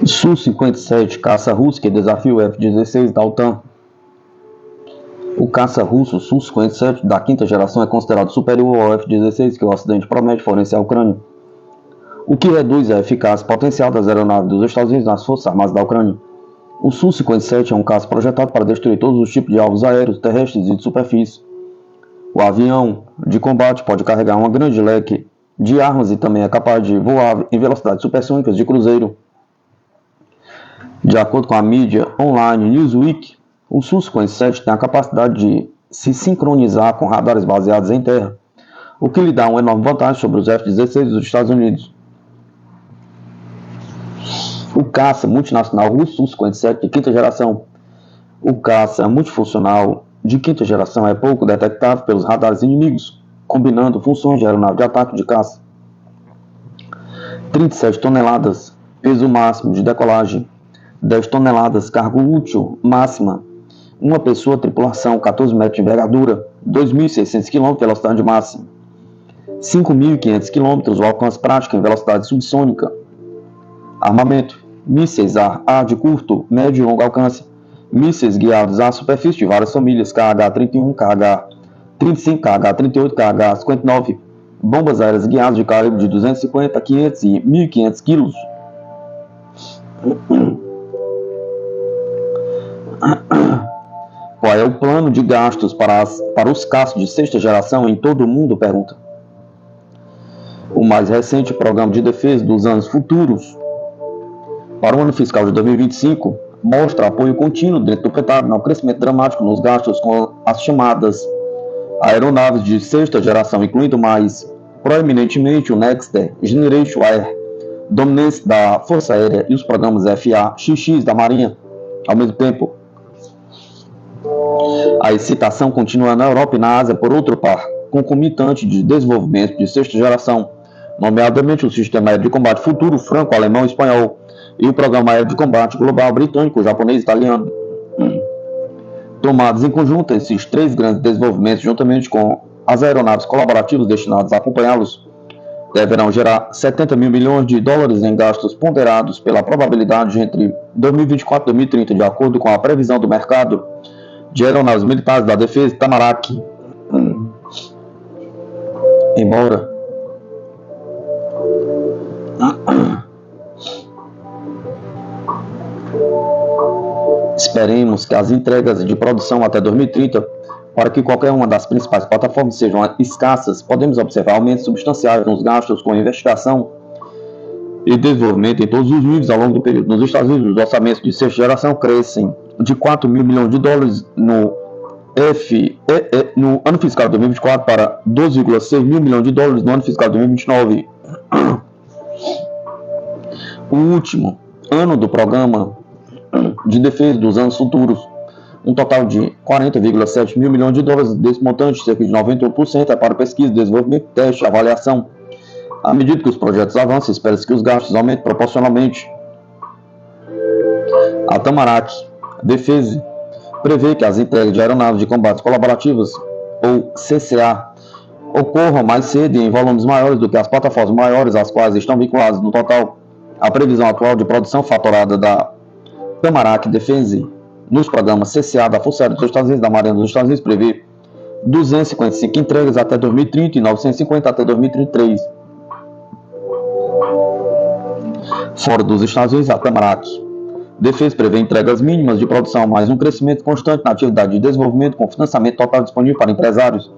Su-57 caça russo que desafia o F-16 da OTAN. O caça russo Su-57 da quinta geração é considerado superior ao F-16 que o Ocidente promete fornecer à Ucrânia, o que reduz a eficácia potencial das aeronaves dos Estados Unidos nas Forças Armadas da Ucrânia. O Su-57 é um caça projetado para destruir todos os tipos de alvos aéreos, terrestres e de superfície. O avião de combate pode carregar um grande leque de armas e também é capaz de voar em velocidades supersônicas de cruzeiro. De acordo com a mídia online Newsweek, o Su-57 tem a capacidade de se sincronizar com radares baseados em terra, o que lhe dá uma enorme vantagem sobre os F-16 dos Estados Unidos. O caça multinacional russo Su-57 de quinta geração. O caça multifuncional de quinta geração é pouco detectável pelos radares inimigos, combinando funções de aeronave de ataque de caça. 37 toneladas, peso máximo de decolagem, 10 toneladas, carga útil máxima, uma pessoa, tripulação, 14 metros de envergadura, 2.600 km velocidade máxima, 5.500 km o alcance prático em velocidade subsônica. Armamento: mísseis ar de curto, médio e longo alcance, mísseis guiados à superfície de várias famílias, KH-31, KH-35, KH-38, KH-59, bombas aéreas guiadas de calibre de 250, 500 e 1.500 kg. Qual é o plano de gastos para os caças de sexta geração em todo o mundo? Pergunta. O mais recente programa de defesa dos anos futuros para o ano fiscal de 2025 mostra apoio contínuo dentro do Pentágono ao crescimento dramático nos gastos com as chamadas aeronaves de sexta geração, incluindo mais proeminentemente o Next Generation Air Dominance da Força Aérea e os programas FA-XX da Marinha. Ao mesmo tempo, a excitação continua na Europa e na Ásia por outro par concomitante de desenvolvimento de sexta geração, nomeadamente o Sistema Aéreo de Combate Futuro franco-alemão e espanhol e o Programa Aéreo de Combate Global britânico, japonês e italiano. Tomados em conjunto, esses três grandes desenvolvimentos, juntamente com as aeronaves colaborativas destinadas a acompanhá-los, deverão gerar 70 mil milhões de dólares em gastos ponderados pela probabilidade entre 2024 e 2030, de acordo com a previsão do mercado de aeronaves militares da defesa Tamarack. Embora esperemos que as entregas de produção até 2030, para que qualquer uma das principais plataformas sejam escassas, podemos observar aumentos substanciais nos gastos com investigação e desenvolvimento em todos os níveis ao longo do período. Nos Estados Unidos, os orçamentos de sexta geração crescem de 4 mil milhões de dólares no ano fiscal de 2024 para 12,6 mil milhões de dólares no ano fiscal de 2029. O último ano do programa de defesa dos anos futuros, um total de 40,7 mil milhões de dólares. Desse montante, cerca de 98% é para pesquisa, desenvolvimento, teste e avaliação. À medida que os projetos avançam, espera-se que os gastos aumentem proporcionalmente. A Tamarack Defesa prevê que as entregas de aeronaves de combate colaborativas, ou CCA, ocorram mais cedo e em volumes maiores do que as plataformas maiores às quais estão vinculadas. No total, a previsão atual de produção fatorada da Tamarack Defense nos programas CCA da Força Aérea dos Estados Unidos, da Marinha dos Estados Unidos, prevê 255 entregas até 2030 e 950 até 2033. Fora dos Estados Unidos, a Tamarack Defesa prevê entregas mínimas de produção, mais um crescimento constante na atividade de desenvolvimento com financiamento total disponível para empresários,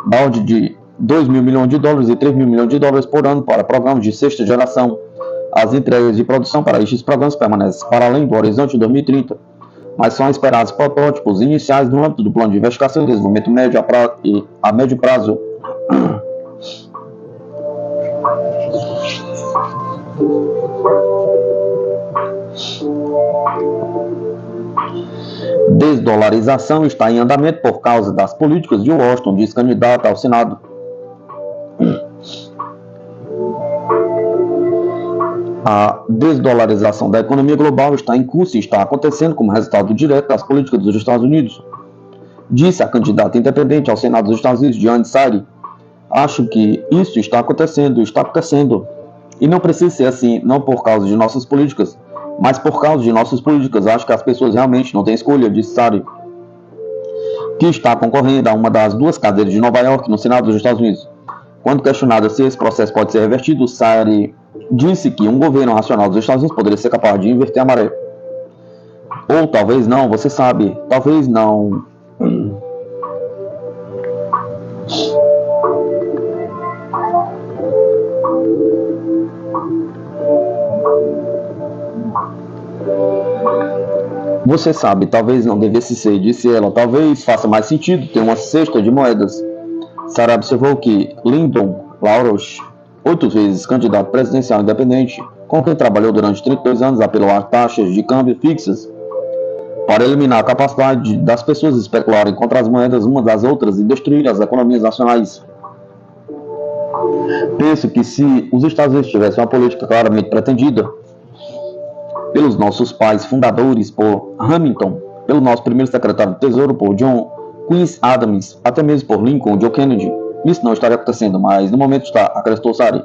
da ordem de 2 mil milhões de dólares e 3 mil milhões de dólares por ano para programas de sexta geração. As entregas de produção para estes programas permanecem para além do horizonte de 2030, mas são esperados protótipos iniciais no âmbito do plano de investigação e desenvolvimento a médio prazo. Desdolarização está em andamento por causa das políticas de Washington, diz candidato ao Senado. A desdolarização da economia global está em curso e está acontecendo como resultado direto das políticas dos Estados Unidos, disse a candidata independente ao Senado dos Estados Unidos, Dianne Sari. Acho que isso está acontecendo, e não precisa ser assim, não por causa de nossas políticas, mas por causa de nossas políticas. Acho que as pessoas realmente não têm escolha, disse Sari, que está concorrendo a uma das duas cadeiras de Nova York no Senado dos Estados Unidos. Quando questionada se esse processo pode ser revertido, Sari disse que um governo racional dos Estados Unidos poderia ser capaz de inverter a maré. Ou talvez não, você sabe, talvez não. Você sabe, talvez não devesse ser, disse ela. Talvez faça mais sentido ter uma cesta de moedas. Sara observou que Lyndon LaRouche, 8 vezes candidato presidencial independente, com quem trabalhou durante 32 anos, apelou a taxas de câmbio fixas para eliminar a capacidade das pessoas especularem contra as moedas umas das outras e destruir as economias nacionais. Penso que se os Estados Unidos tivessem uma política claramente pretendida pelos nossos pais fundadores, por Hamilton, pelo nosso primeiro secretário do Tesouro, por John Quincy Adams, até mesmo por Lincoln, John Kennedy, isso não estaria acontecendo, mas no momento está, acrescentou Sari.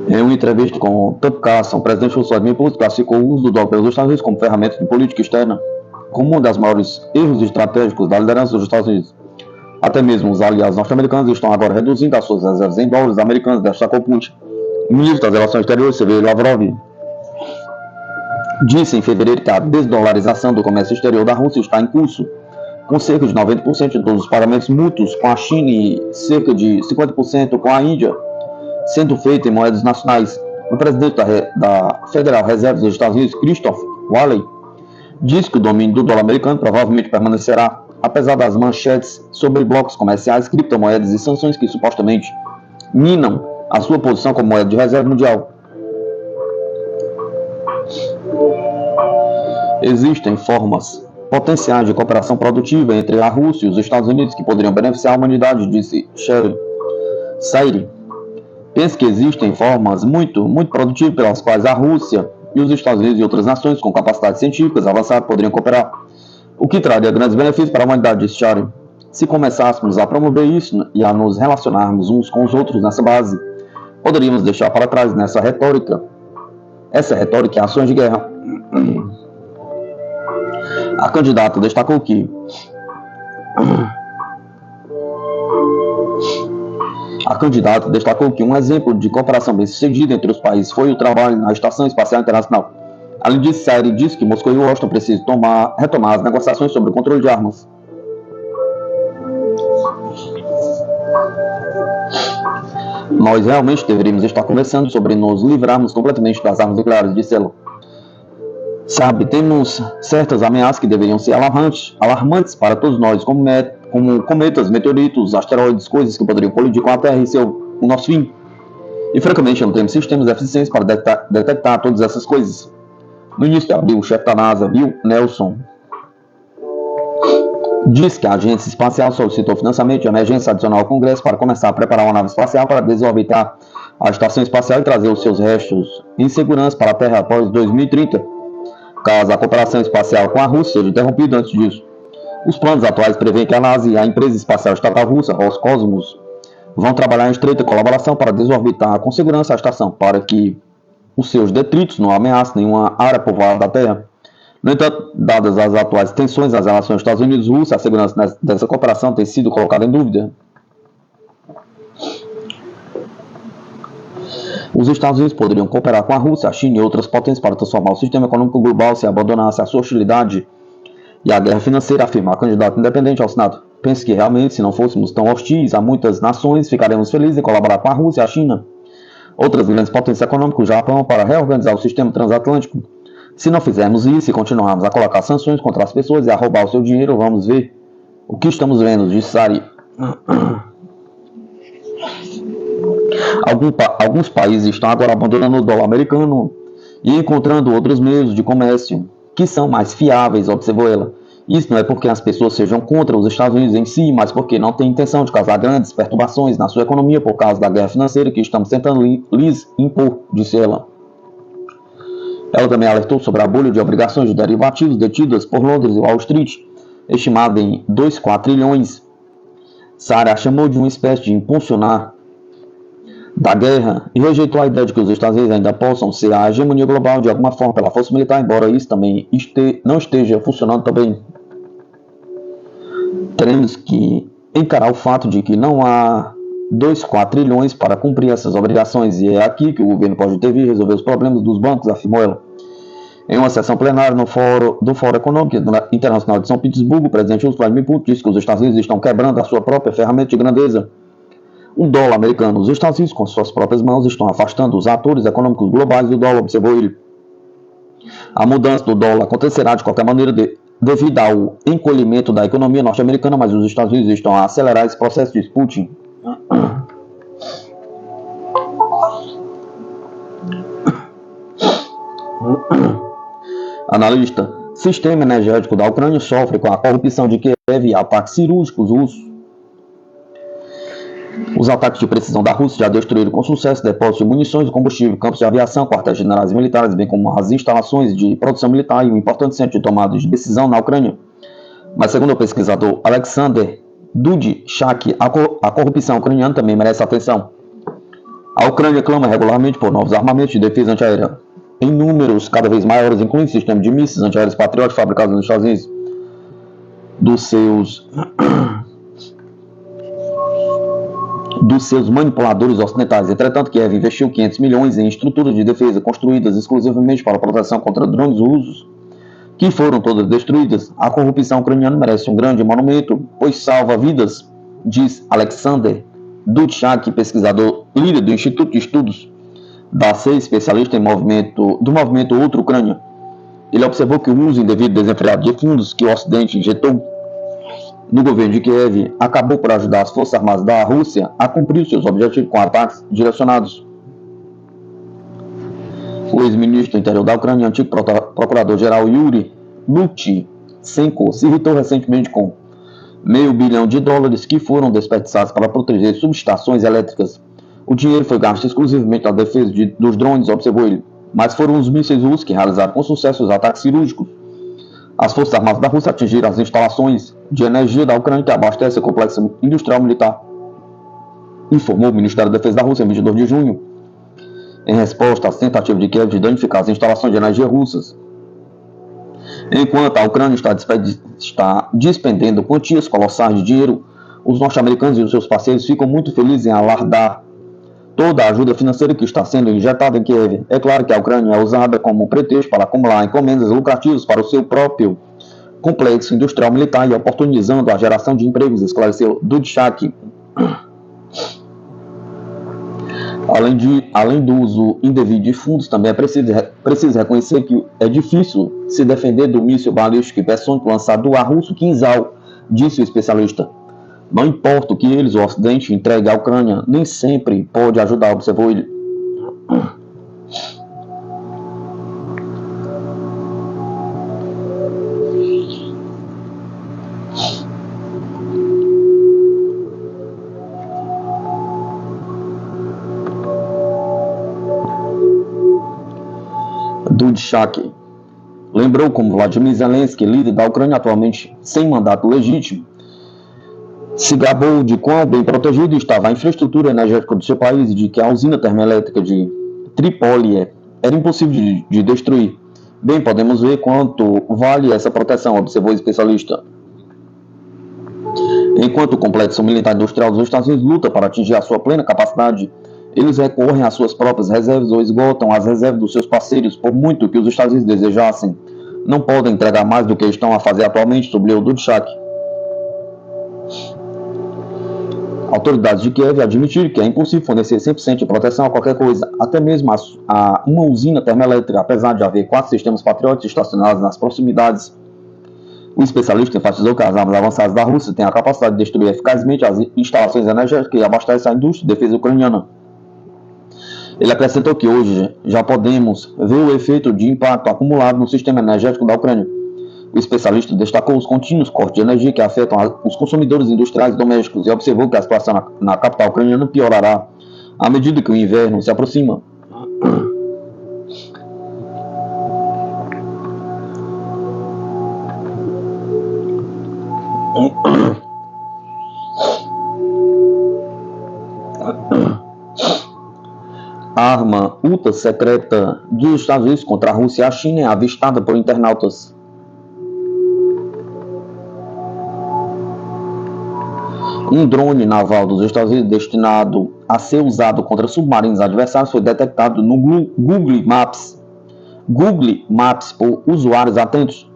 Em uma entrevista com Tucker Carlson, o presidente Wilson Witmer classificou o uso do dólar pelos Estados Unidos como ferramenta de política externa, como um dos maiores erros estratégicos da liderança dos Estados Unidos. Até mesmo os aliados norte-americanos estão agora reduzindo as suas reservas em dólares americanos, destacou Putin. O ministro das Relações Exteriores, Sergei Lavrov, disse em fevereiro que a desdolarização do comércio exterior da Rússia está em curso, com cerca de 90% de todos os pagamentos mútuos com a China e cerca de 50% com a Índia sendo feito em moedas nacionais. O presidente da Federal Reserve dos Estados Unidos, Christopher Waller, disse que o domínio do dólar americano provavelmente permanecerá, apesar das manchetes sobre blocos comerciais, criptomoedas e sanções que supostamente minam a sua posição como moeda de reserva mundial. Existem formas potenciais de cooperação produtiva entre a Rússia e os Estados Unidos que poderiam beneficiar a humanidade, disse Sari. Penso que existem formas muito produtivas pelas quais a Rússia e os Estados Unidos e outras nações com capacidades científicas avançadas poderiam cooperar, o que traria grandes benefícios para a humanidade, disse Sari. Se começássemos a promover isso e a nos relacionarmos uns com os outros nessa base, poderíamos deixar para trás essa retórica e ações de guerra. A candidata destacou que um exemplo de cooperação bem-sucedida entre os países foi o trabalho na Estação Espacial Internacional. Além disso, Sari disse que Moscou e Washington precisam retomar as negociações sobre o controle de armas. Nós realmente deveríamos estar conversando sobre nos livrarmos completamente das armas nucleares, disse ela. Sabe, temos certas ameaças que deveriam ser alarmantes para todos nós, como cometas, meteoritos, asteroides, coisas que poderiam colidir com a Terra e o nosso fim. E francamente, não temos sistemas eficientes para detectar todas essas coisas. No início de abril, o chefe da NASA, Bill Nelson, disse que a agência espacial solicitou financiamento de emergência adicional ao Congresso para começar a preparar uma nave espacial para desorbitar a estação espacial e trazer os seus restos em segurança para a Terra após 2030, caso a cooperação espacial com a Rússia seja interrompida antes disso. Os planos atuais prevêem que a NASA e a empresa espacial estatal russa, Roscosmos, vão trabalhar em estreita colaboração para desorbitar com segurança a estação, para que os seus detritos não ameacem nenhuma área povoada da Terra. No entanto, dadas as atuais tensões nas relações Estados Unidos-Rússia, a segurança dessa cooperação tem sido colocada em dúvida. Os Estados Unidos poderiam cooperar com a Rússia, a China e outras potências para transformar o sistema econômico global se abandonasse a sua hostilidade e a guerra financeira, afirma a candidata independente ao Senado. Penso que realmente, se não fôssemos tão hostis a muitas nações, ficaremos felizes em colaborar com a Rússia e a China, outras grandes potências econômicas, o Japão, para reorganizar o sistema transatlântico. Se não fizermos isso e continuarmos a colocar sanções contra as pessoas e a roubar o seu dinheiro, vamos ver o que estamos vendo, disse Sari. Alguns países estão agora abandonando o dólar americano e encontrando outros meios de comércio que são mais fiáveis, observou ela. Isso não é porque as pessoas sejam contra os Estados Unidos em si, mas porque não têm intenção de causar grandes perturbações na sua economia por causa da guerra financeira que estamos tentando lhes impor, disse ela. Ela também alertou sobre a bolha de obrigações de derivativos detidas por Londres e Wall Street, estimada em 2,4 trilhões. Sarah chamou de uma espécie de impulsionar da guerra e rejeitou a ideia de que os Estados Unidos ainda possam ser a hegemonia global de alguma forma pela força militar, embora isso também não esteja funcionando também. Teremos que encarar o fato de que não há 2,4 trilhões para cumprir essas obrigações, e é aqui que o governo pode intervir e resolver os problemas dos bancos, afirmou ela. Em uma sessão plenária do Fórum Econômico Internacional de São Petersburgo, o presidente Vladimir Putin disse que os Estados Unidos estão quebrando a sua própria ferramenta de grandeza. O dólar americano, os Estados Unidos, com suas próprias mãos, estão afastando os atores econômicos globais do dólar, observou ele. A mudança do dólar acontecerá de qualquer maneira devido ao encolhimento da economia norte-americana, mas os Estados Unidos estão a acelerar esse processo, diz Putin. Analista: sistema energético da Ucrânia sofre com a corrupção de Kiev e ataques cirúrgicos russos. Os ataques de precisão da Rússia já destruíram com sucesso depósitos de munições, combustível, campos de aviação, quartéis generais e militares, bem como as instalações de produção militar e um importante centro de tomada de decisão na Ucrânia. Mas segundo o pesquisador Alexander Dudchak, a corrupção ucraniana também merece atenção. A Ucrânia clama regularmente por novos armamentos de defesa antiaérea, em números cada vez maiores, incluindo sistemas de mísseis antiaéreos patrióticos fabricados nos Estados Unidos. Dos seus manipuladores ocidentais. Entretanto, Kiev investiu 500 milhões em estruturas de defesa construídas exclusivamente para proteção contra drones russos, que foram todas destruídas. A corrupção ucraniana merece um grande monumento, pois salva vidas, diz Alexander Dudchak, pesquisador líder do Instituto de Estudos da CEI, especialista do movimento Outra Ucrânia. Ele observou que o uso indevido e desenfreado de fundos que o Ocidente injetou no governo de Kiev acabou por ajudar as forças armadas da Rússia a cumprir seus objetivos com ataques direcionados. O ex-ministro do interior da Ucrânia, antigo procurador-geral Yuri Lutsenko, se irritou recentemente com $500 milhão que foram desperdiçados para proteger subestações elétricas. O dinheiro foi gasto exclusivamente na defesa dos drones, observou ele, mas foram os mísseis russos que realizaram com sucesso os ataques cirúrgicos. As forças armadas da Rússia atingiram as instalações de energia da Ucrânia que abastece o complexo industrial militar, informou o Ministério da Defesa da Rússia em 22 de junho, em resposta às tentativas de Kiev de danificar as instalações de energia russas. Enquanto a Ucrânia está despendendo quantias colossais de dinheiro, os norte-americanos e os seus parceiros ficam muito felizes em alardar toda a ajuda financeira que está sendo injetada em Kiev. É claro que a Ucrânia é usada como pretexto para acumular encomendas lucrativas para o seu próprio complexo industrial militar e oportunizando a geração de empregos, esclareceu Dudchak. Além do uso indevido de fundos, também é preciso reconhecer que é difícil se defender do míssil balístico hipersônico lançado do ar russo Kinzhal, disse o especialista. Não importa o que eles, o Ocidente, entregue à Ucrânia, nem sempre pode ajudar, observou ele. Dudchak lembrou como Vladimir Zelensky, líder da Ucrânia atualmente sem mandato legítimo, se gabou de quão bem protegido estava a infraestrutura energética do seu país e de que a usina termoelétrica de Tripoli era impossível de destruir. Bem, podemos ver quanto vale essa proteção, observou o especialista. Enquanto o complexo militar industrial dos Estados Unidos luta para atingir a sua plena capacidade, eles recorrem às suas próprias reservas ou esgotam as reservas dos seus parceiros, por muito que os Estados Unidos desejassem. Não podem entregar mais do que estão a fazer atualmente, sublinhou Dudchak. Autoridades de Kiev admitiram que é impossível fornecer 100% de proteção a qualquer coisa, até mesmo a uma usina termoelétrica, apesar de haver 4 sistemas patrióticos estacionados nas proximidades. O especialista enfatizou que as armas avançadas da Rússia têm a capacidade de destruir eficazmente as instalações energéticas e abastecem a indústria de defesa ucraniana. Ele acrescentou que hoje já podemos ver o efeito de impacto acumulado no sistema energético da Ucrânia. O especialista destacou os contínuos cortes de energia que afetam os consumidores industriais e domésticos e observou que a situação na capital ucraniana piorará à medida que o inverno se aproxima. A arma ultra secreta dos Estados Unidos contra a Rússia e a China é avistada por internautas. Um drone naval dos Estados Unidos destinado a ser usado contra submarinos adversários foi detectado no Google Maps. Google Maps por usuários atentos.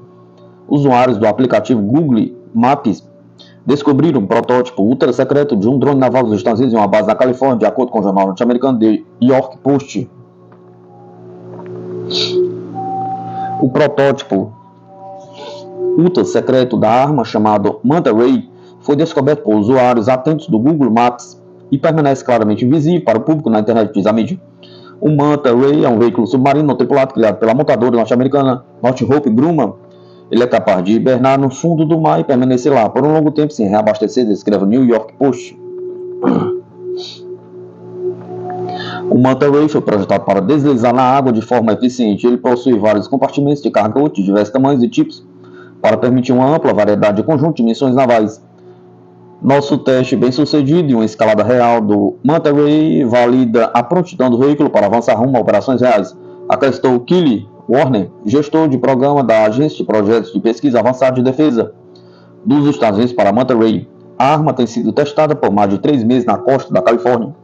Usuários do aplicativo Google Maps descobriram um protótipo ultra secreto de um drone naval dos Estados Unidos em uma base na Califórnia, de acordo com o jornal norte-americano The York Post. O protótipo ultra secreto da arma, chamado Manta Ray, foi descoberto por usuários atentos do Google Maps e permanece claramente invisível para o público na internet, diz a mídia. O Manta Ray é um veículo submarino não tripulado criado pela montadora norte-americana Northrop Grumman. Ele é capaz de hibernar no fundo do mar e permanecer lá por um longo tempo sem reabastecer, descreve o New York Post. O Manta Ray foi projetado para deslizar na água de forma eficiente. Ele possui vários compartimentos de carga de diversos tamanhos e tipos para permitir uma ampla variedade de conjunto de missões navais. Nosso teste bem sucedido e uma escalada real do Manta Ray valida a prontidão do veículo para avançar rumo a operações reais, acrescentou Kelly Warner, gestor de programa da Agência de Projetos de Pesquisa Avançada de Defesa dos Estados Unidos para a Manta Ray. A arma tem sido testada por mais de 3 meses na costa da Califórnia.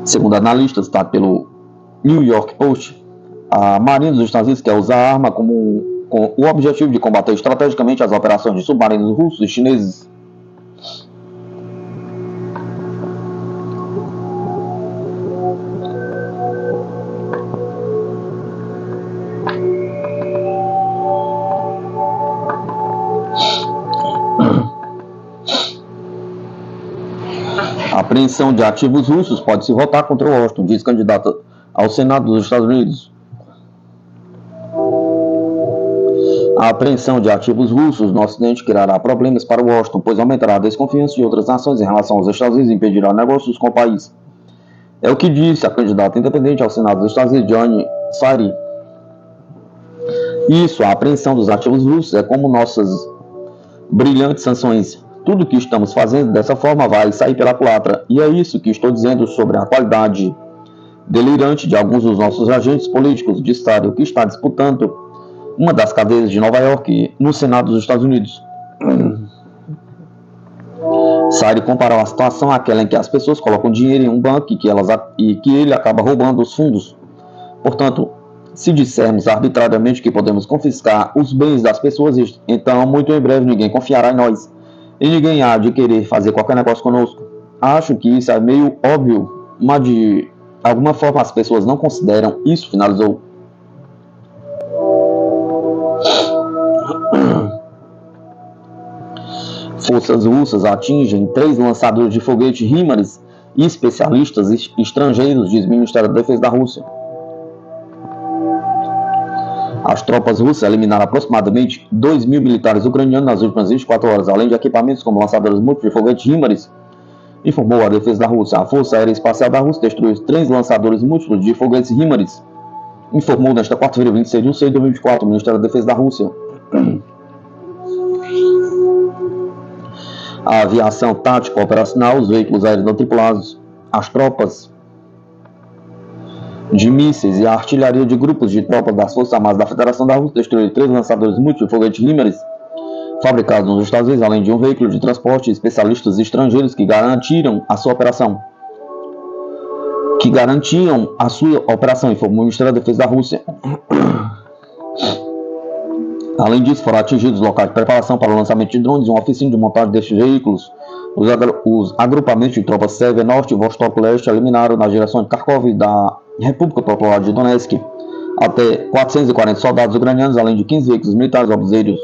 Segundo analistas, citado pelo New York Post, a Marinha dos Estados Unidos quer usar a arma com o objetivo de combater estrategicamente as operações de submarinos russos e chineses. A apreensão de ativos russos pode se votar contra Washington, diz candidato ao Senado dos Estados Unidos. A apreensão de ativos russos no Ocidente criará problemas para Washington, pois aumentará a desconfiança de outras nações em relação aos Estados Unidos e impedirá negócios com o país. É o que disse a candidata independente ao Senado dos Estados Unidos, Johnny Sari. Isso, a apreensão dos ativos russos é como nossas brilhantes sanções. Tudo que estamos fazendo dessa forma vai sair pela culatra. E é isso que estou dizendo sobre a qualidade delirante de alguns dos nossos agentes políticos de Estado que está disputando uma das cadeiras de Nova York no Senado dos Estados Unidos. Sari comparou a situação àquela em que as pessoas colocam dinheiro em um banco e que ele acaba roubando os fundos. Portanto, se dissermos arbitrariamente que podemos confiscar os bens das pessoas, então muito em breve ninguém confiará em nós. E ninguém há de querer fazer qualquer negócio conosco. Acho que isso é meio óbvio, mas de alguma forma as pessoas não consideram isso, finalizou. Forças russas atingem 3 lançadores de foguete HIMARS e especialistas estrangeiros, diz o Ministério da Defesa da Rússia. As tropas russas eliminaram aproximadamente 2.000 militares ucranianos nas últimas 24 horas, além de equipamentos como lançadores múltiplos de foguete HIMARS, informou a Defesa da Rússia. A Força Aérea Espacial da Rússia destruiu 3 lançadores múltiplos de foguetes HIMARS, informou nesta quarta-feira, 26 de 6 de 2024, o Ministério da Defesa da Rússia. A aviação tática operacional, os veículos aéreos não tripulados, as tropas de mísseis e a artilharia de grupos de tropas das Forças Armadas da Federação da Rússia destruíram 3 lançadores múltiplos de foguete HIMARS fabricados nos Estados Unidos, além de um veículo de transporte e especialistas estrangeiros que garantiram a sua operação. Informou o Ministério da Defesa da Rússia. Além disso, foram atingidos locais de preparação para o lançamento de drones e uma oficina de montagem destes veículos. Os agrupamentos de tropas Sérvia Norte e Vostok Leste eliminaram na direção de Kharkov e da República Popular de Donetsk até 440 soldados ucranianos, além de 15 veículos militares obuseiros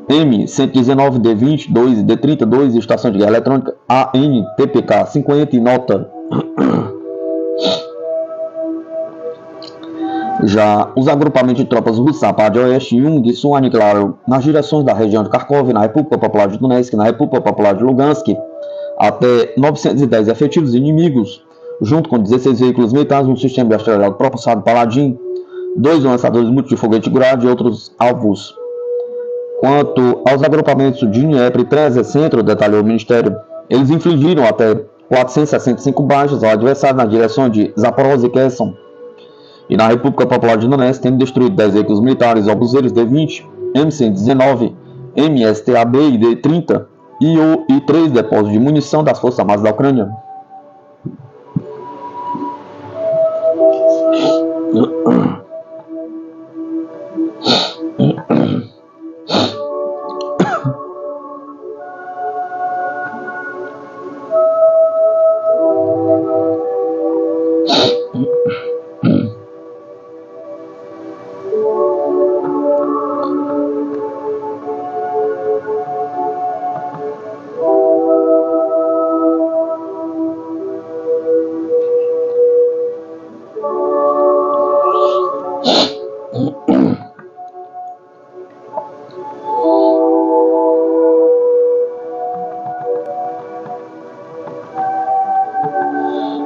M119, D-20, 2 e D-32 e estação de guerra eletrônica AN-TPK-50 e Nota Já os agrupamentos de tropas russas a parte oeste e um de Sul aniquilaram nas direções da região de Kharkov, na República Popular de Donetsk, na República Popular de Lugansk, até 910 efetivos inimigos, junto com 16 veículos militares, um sistema de artilharia propulsado Paladin, 2 lançadores múltiplos de foguete Grad e outros alvos. Quanto aos agrupamentos de Dnieper e Trezé Centro, detalhou o Ministério, eles infligiram até 465 baixas ao adversário na direção de Zaporozhye e Kherson. E na República Popular de Donetsk, tendo destruído 10 veículos militares, obuseiros D-20, M-119, MSTAB e D-30 e 3 depósitos de munição das Forças Armadas da Ucrânia.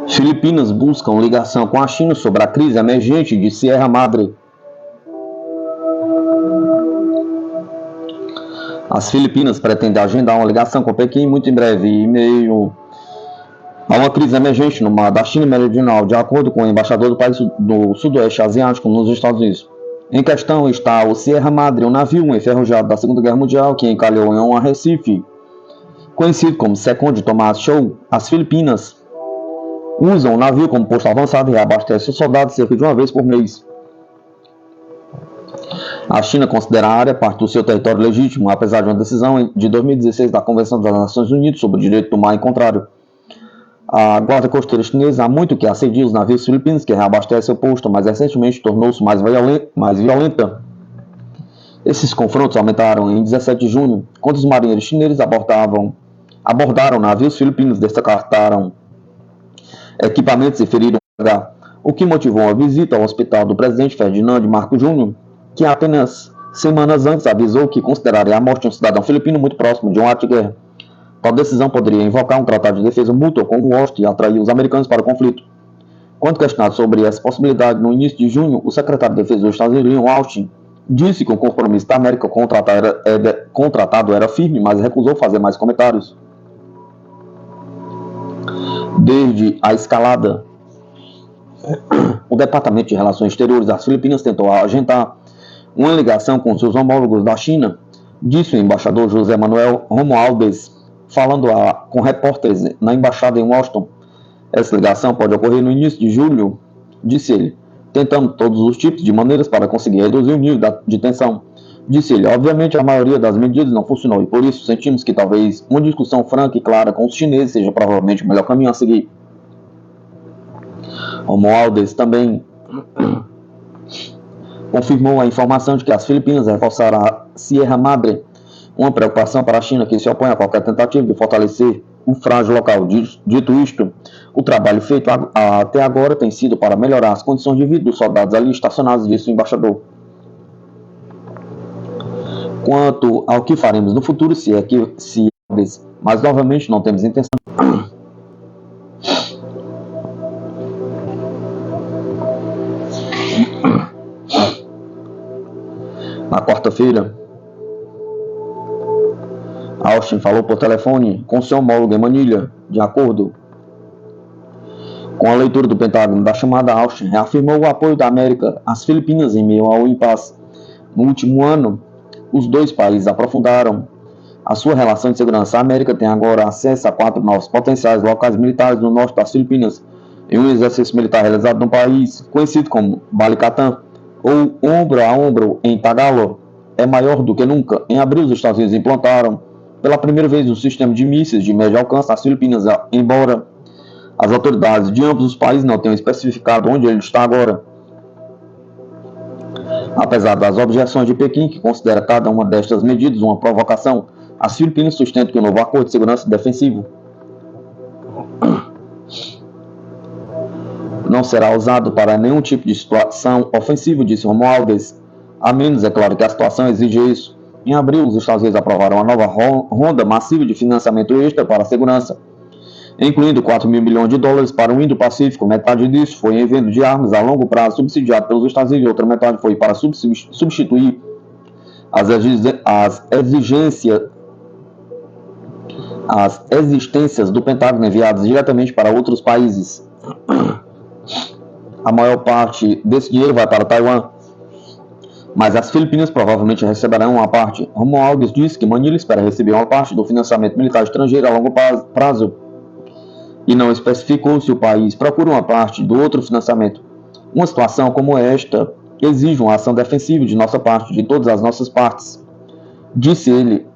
Filipinas buscam ligação com a China sobre a crise emergente de Sierra Madre. As Filipinas pretendem agendar uma ligação com Pequim muito em breve, em meio a uma crise emergente no mar da China Meridional, de acordo com o embaixador do país do Sudoeste Asiático nos Estados Unidos. Em questão está o Sierra Madre, um navio enferrujado da Segunda Guerra Mundial que encalhou em um arrecife, conhecido como Seconde Thomas Shoal. As Filipinas usam o navio como posto avançado e reabastece os soldados cerca de uma vez por mês. A China considera a área parte do seu território legítimo, apesar de uma decisão de 2016 da Convenção das Nações Unidas sobre o Direito do Mar em contrário. A guarda costeira chinesa há muito que assedia os navios filipinos que reabastecem o posto, mas recentemente tornou-se mais violenta. Esses confrontos aumentaram em 17 de junho, quando os marinheiros chineses abordaram navios filipinos, descartaram equipamentos e feriram o que motivou uma visita ao hospital do presidente Ferdinand Marcos Júnior, que apenas semanas antes avisou que consideraria a morte de um cidadão filipino muito próximo de um ato de guerra. Tal decisão poderia invocar um tratado de defesa mútua com Washington e atrair os americanos para o conflito. Quando questionado sobre essa possibilidade no início de junho, o secretário de defesa dos Estados Unidos, Lloyd Austin, disse que o compromisso da América contratado era firme, mas recusou fazer mais comentários. Desde a escalada, o Departamento de Relações Exteriores das Filipinas tentou agendar uma ligação com seus homólogos da China, disse o embaixador José Manuel Romualdez, falando com repórteres na embaixada em Washington. Essa ligação pode ocorrer no início de julho, disse ele, tentando todos os tipos de maneiras para conseguir reduzir o nível de tensão. Disse ele, obviamente a maioria das medidas não funcionou e por isso sentimos que talvez uma discussão franca e clara com os chineses seja provavelmente o melhor caminho a seguir. Romualdez também confirmou a informação de que as Filipinas reforçaram a Sierra Madre, uma preocupação para a China que se opõe a qualquer tentativa de fortalecer o frágil local. Dito isto, o trabalho feito até agora tem sido para melhorar as condições de vida dos soldados ali estacionados, disse o embaixador. Quanto ao que faremos no futuro, mas novamente não temos intenção. Na quarta-feira, Austin falou por telefone com seu homólogo em Manilha, de acordo com a leitura do Pentágono da chamada. Austin reafirmou o apoio da América às Filipinas em meio ao impasse. No último ano, os dois países aprofundaram a sua relação de segurança. A América tem agora acesso a 4 novos potenciais locais militares no norte das Filipinas, em um exercício militar realizado no país, conhecido como Balikatan, ou ombro a ombro em Tagalog, é maior do que nunca. Em abril, os Estados Unidos implantaram pela primeira vez um sistema de mísseis de médio alcance nas Filipinas, embora as autoridades de ambos os países não tenham especificado onde ele está agora. Apesar das objeções de Pequim, que considera cada uma destas medidas uma provocação, as Filipinas sustentam que o novo acordo de segurança defensivo não será usado para nenhum tipo de situação ofensiva, disse Romualdez, a menos, é claro, que a situação exige isso. Em abril, os Estados Unidos aprovaram uma nova ronda massiva de financiamento extra para a segurança, incluindo 4 mil milhões de dólares para o Indo-Pacífico. Metade disso foi em venda de armas a longo prazo subsidiado pelos Estados Unidos, e outra metade foi para substituir as existências do Pentágono enviadas diretamente para outros países. A maior parte desse dinheiro vai para Taiwan, mas as Filipinas provavelmente receberão uma parte. Romualdez disse que Manila espera receber uma parte do financiamento militar estrangeiro a longo prazo e não especificou se o país procura uma parte do outro financiamento. Uma situação como esta exige uma ação defensiva de nossa parte, de todas as nossas partes, disse ele.